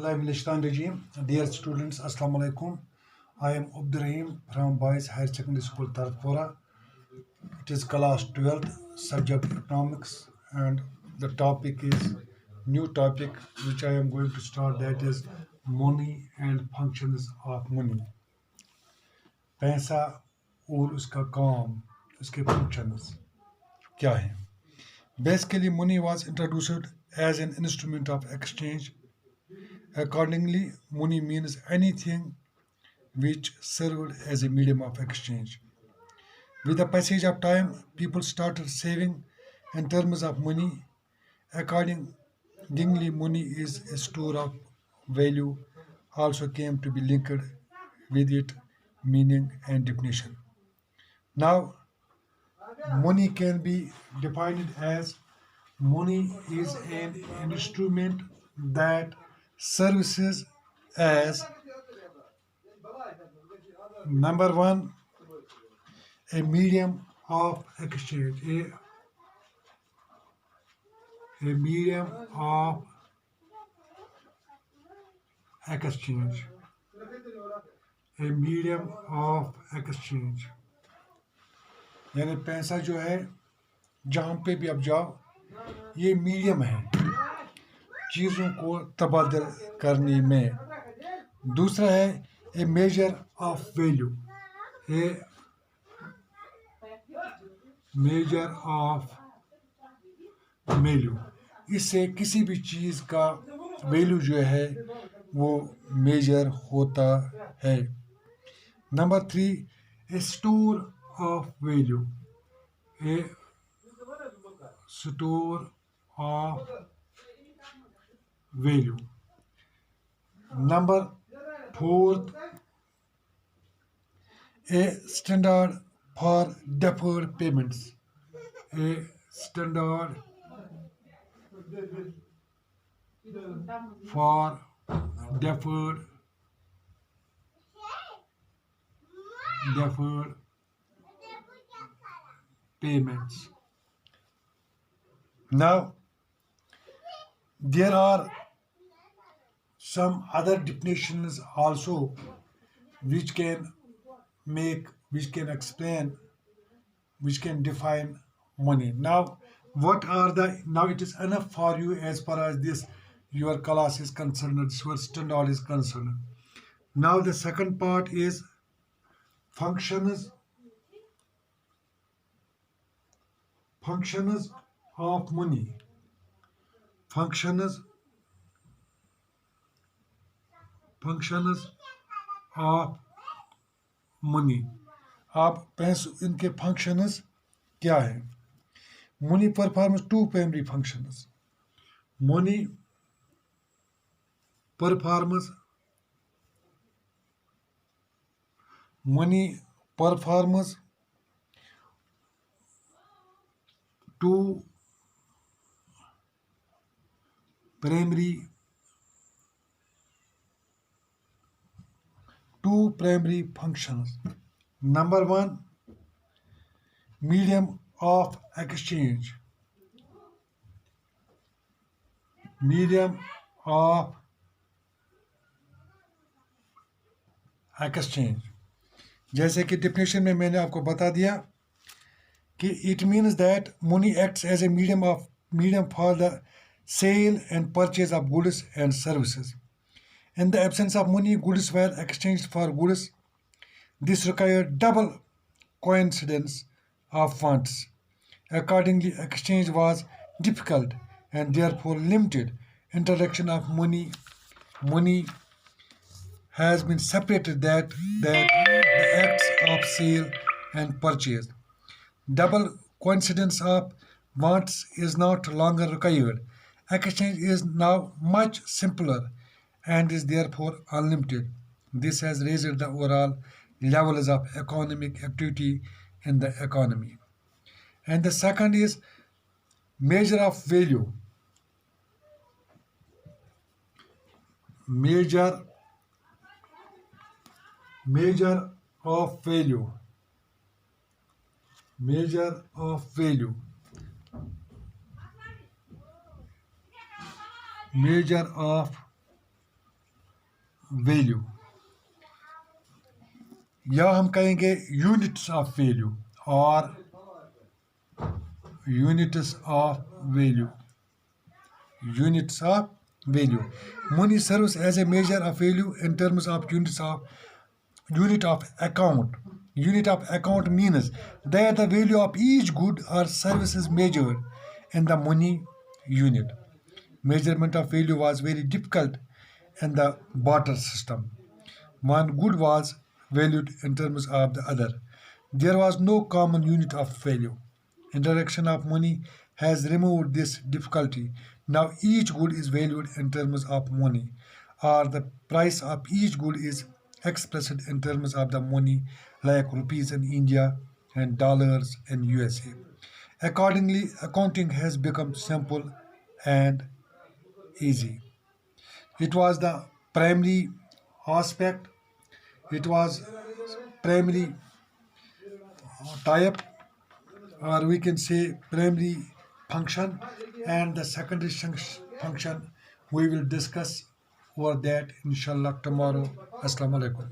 Regime. Dear students, Assalamu alaikum. I am Abdurrahim from Boys Higher Secondary School, Tarakpura. It is class 12th, subject economics, and the topic is new topic which I am going to start, that is money and functions of money. पैसा और उसका काम, उसके functions क्या है? Basically, money was introduced as an instrument of exchange. Accordingly, money means anything which served as a medium of exchange. With the passage of time, people started saving in terms of money. Accordingly, money is a store of value, also came to be linked with it meaning and definition. Now, money can be defined as money is an instrument that serves as number one, a medium of exchange, a medium of exchange, a medium of exchange. यानी पैसा जो है जहाँ पे भी आप जाओ ये मीडियम है चीज़ों को तबादल करने में. दूसरा है a measure of value, a measure of value. इससे किसी भी चीज़ का वैल्यू जो है वो मेजर होता है. Number 3, A store of value, A store of value. Number 4, a standard for deferred payments, a standard for deferred payments. Now there are some other definitions also which can explain, which can define money. Now it is enough for you as far as this your class is concerned, your standard is concerned. Now the second part is functions of money. Functions of money. आप पैसों इनके functions क्या है? Money performs two primary functions. Money performs two primary functions. Number 1, medium of exchange. Medium of exchange. जैसे कि definition में मैंने आपको बता दिया कि it means that money acts as a medium for the sale and purchase of goods and services. In the absence of money, goods were exchanged for goods. This required double coincidence of funds. Accordingly, exchange was difficult and therefore limited. Introduction of money has been separated that the acts of sale and purchase. Double coincidence of wants is not longer required. Exchange is now much simpler and is therefore unlimited. This has raised the overall levels of economic activity in the economy. And the second is measure of value. Measure of value. Measure of value. Measure of value, या हम कहेंगे units of value और units of value, units of value. Money serves as a measure of value in terms of unit of account. Unit of account means that the value of each good or service is measured in the money unit. Measurement of value was very difficult in the barter system. One good was valued in terms of the other. There was no common unit of value. Introduction of money has removed this difficulty. Now each good is valued in terms of money, or the price of each good is expressed in terms of the money, like rupees in India and dollars in USA. Accordingly, accounting has become simple and easy. It was the primary aspect, it was primary type, or we can say primary function, and the secondary function we will discuss over that inshallah tomorrow. Assalamu alaikum.